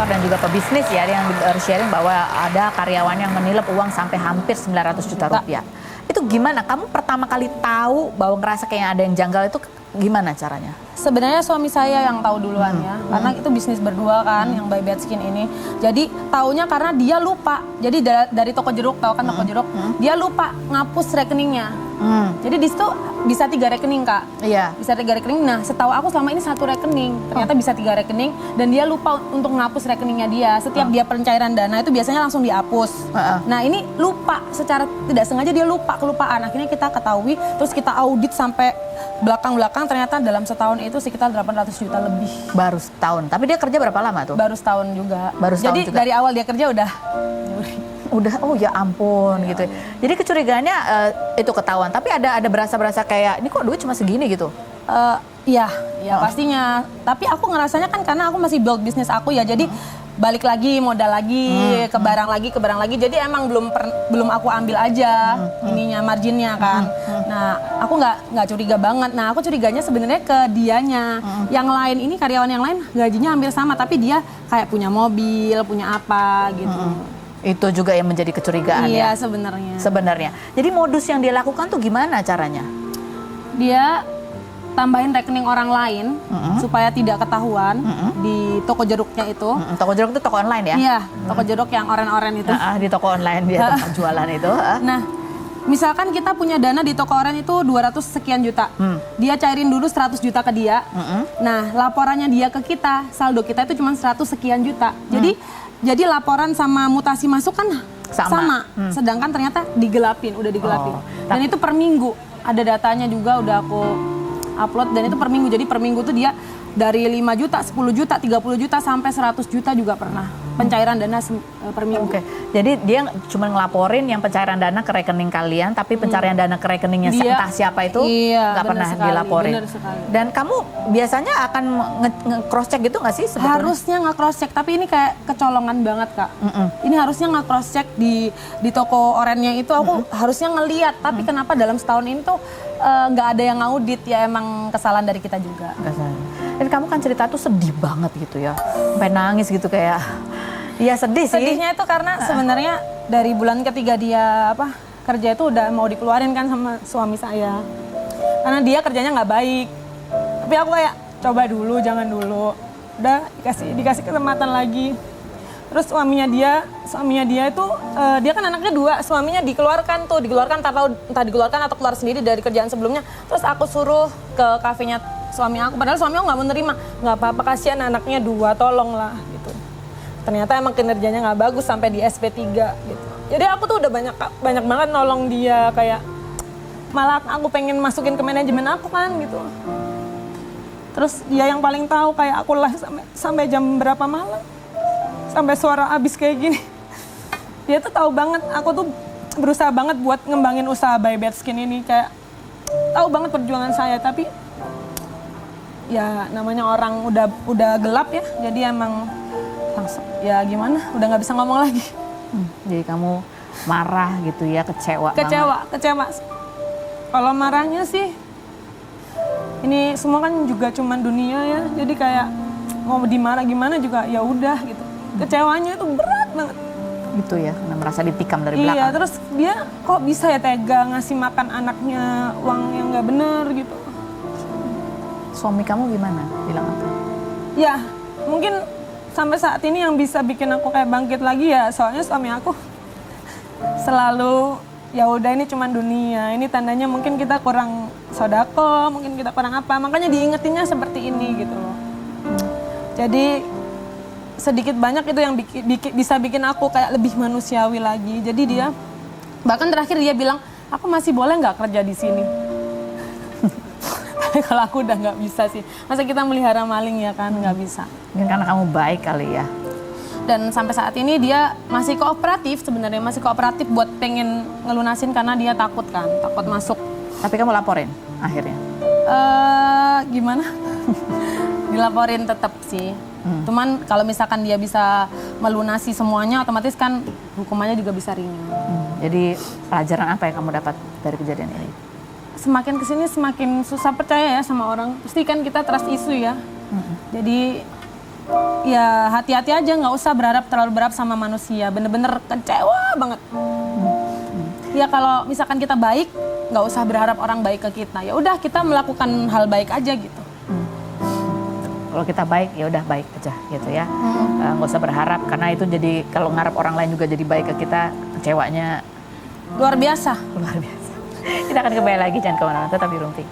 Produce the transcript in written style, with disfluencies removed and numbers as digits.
dan juga pebisnis ya yang sharing bahwa ada karyawan yang menilep uang sampai hampir 900 juta rupiah. Itu gimana? Kamu pertama kali tahu bahwa ngerasa kayak ada yang janggal itu gimana caranya? Sebenarnya suami saya yang tahu duluan ya, karena itu bisnis berdua kan yang By Bad Skin ini. Jadi taunya karena dia lupa. Jadi dari toko jeruk, tahu kan toko jeruk, dia lupa ngapus rekeningnya. Jadi di situ bisa 3 rekening Kak. Iya. Bisa 3 rekening. Nah setahu aku selama ini 1 rekening. Ternyata bisa 3 rekening dan dia lupa untuk ngapus rekeningnya dia. Setiap dia pencairan dana itu biasanya langsung dihapus. Nah ini lupa, secara tidak sengaja dia lupa, kelupaan. Akhirnya kita ketahui, terus kita audit sampai belakang-belakang, ternyata dalam setahun itu sekitar 800 juta lebih. Baru setahun. Tapi dia kerja berapa lama tuh? Baru setahun juga. Baru setahun Jadi juga. dari awal dia kerja udah Oh ya ampun gitu. Jadi kecurigaannya itu ketahuan. Tapi ada berasa kayak ini kok duit cuma segini gitu. Iya pastinya. Tapi aku ngerasanya kan karena aku masih build bisnis aku ya. Jadi balik lagi, modal lagi, ke barang lagi. Jadi emang belum aku ambil aja ininya, marginnya kan. Nah, aku nggak curiga banget. Nah, aku curiganya sebenarnya ke dianya. Yang lain ini, karyawan yang lain gajinya hampir sama, tapi dia kayak punya mobil, punya apa gitu. Itu juga yang menjadi kecurigaan ya. Iya, Sebenarnya. Jadi modus yang dia lakukan tuh gimana caranya? Dia tambahin rekening orang lain supaya tidak ketahuan di toko jeruknya itu. Toko jeruk itu toko online ya? Iya, toko jeruk yang oren-oren itu. Di toko online dia tempat jualan itu. Nah, misalkan kita punya dana di toko oren itu 200 sekian juta. Dia cairin dulu 100 juta ke dia. Nah, laporannya dia ke kita, saldo kita itu cuma 100 sekian juta. Jadi laporan sama mutasi masuk kan sama. Sedangkan ternyata udah digelapin. Dan itu per minggu. Ada datanya juga udah aku upload dan itu per minggu. Jadi per minggu tuh dia dari 5 juta, 10 juta, 30 juta sampai 100 juta juga pernah. Pencairan dana per minggu. Oke. Jadi dia cuma ngelaporin yang pencairan dana ke rekening kalian, tapi pencarian dana ke rekeningnya entah siapa itu nggak pernah dilaporin. Dan kamu biasanya akan nge-cross check gitu nggak sih sebetulnya? Harusnya nge-cross check, tapi ini kayak kecolongan banget Kak. Ini harusnya nge-cross check di toko orennya itu aku harusnya ngeliat, tapi kenapa dalam setahun ini tuh nggak ada yang ngaudit, ya emang kesalahan dari kita juga. Dan kamu kan cerita tuh sedih banget gitu ya, sampai nangis gitu kayak. Iya sedih sih. Sedihnya itu karena sebenarnya dari bulan ketiga dia kerja itu udah mau dikeluarin kan sama suami saya. Karena dia kerjanya nggak baik. Tapi aku kayak coba dulu, jangan dulu. Udah dikasih kesempatan lagi. Terus suaminya dia itu dia kan anaknya 2, suaminya dikeluarkan entah dikeluarkan atau keluar sendiri dari kerjaan sebelumnya. Terus aku suruh ke kafenya suami aku, padahal suami aku nggak menerima. Nggak apa-apa, kasihan anaknya 2, tolonglah gitu. Ternyata emang kinerjanya nggak bagus sampai di SP3 gitu. Jadi aku tuh udah banyak banget nolong dia, kayak malah aku pengen masukin ke manajemen aku kan gitu. Terus dia yang paling tahu kayak aku live sampai jam berapa malam. Sampai suara abis kayak gini. Dia tuh tahu banget, aku tuh berusaha banget buat ngembangin usaha By Bad Skin ini, kayak tahu banget perjuangan saya, tapi ya namanya orang udah gelap ya. Jadi emang langsung ya gimana, udah nggak bisa ngomong lagi. Jadi kamu marah gitu ya, kecewa. Kalau marahnya sih, ini semua kan juga cuman dunia ya. Jadi kayak mau dimarah gimana juga ya udah gitu. Kecewanya itu berat banget. Gitu ya, karena merasa ditikam dari belakang. Iya, terus dia kok bisa ya tega ngasih makan anaknya uang yang nggak bener gitu. Suami kamu gimana? Bilang apa? Ya, mungkin sampai saat ini yang bisa bikin aku kayak bangkit lagi ya, soalnya suami aku selalu ya udah ini cuman dunia, ini tandanya mungkin kita kurang sodako, mungkin kita kurang apa, makanya diingetinnya seperti ini gitu loh. Jadi sedikit banyak itu yang bisa bikin aku kayak lebih manusiawi lagi. Jadi dia bahkan terakhir dia bilang, aku masih boleh nggak kerja di sini? Kalau aku udah nggak bisa sih, masa kita melihara maling ya kan, nggak bisa. Mungkin karena kamu baik kali ya. Dan sampai saat ini dia masih kooperatif sebenarnya, masih kooperatif buat pengen ngelunasin karena dia takut masuk. Tapi kamu laporin akhirnya? Gimana? Dilaporin tetap sih. Cuman kalau misalkan dia bisa melunasi semuanya, otomatis kan hukumannya juga bisa ringan. Jadi pelajaran apa yang kamu dapat dari kejadian ini? Semakin kesini semakin susah percaya ya sama orang. Pasti kan kita trust issue ya. Jadi ya hati-hati aja, nggak usah terlalu berharap sama manusia, bener-bener kecewa banget. Ya kalau misalkan kita baik, nggak usah berharap orang baik ke kita, ya udah kita melakukan hal baik aja gitu. Kalau kita baik ya udah baik aja gitu ya, nggak usah berharap, karena itu jadi kalau ngarep orang lain juga jadi baik ke kita, kecewanya luar biasa. Kita akan kembali lagi, jangan kemana-mana, tetap di Rumpi.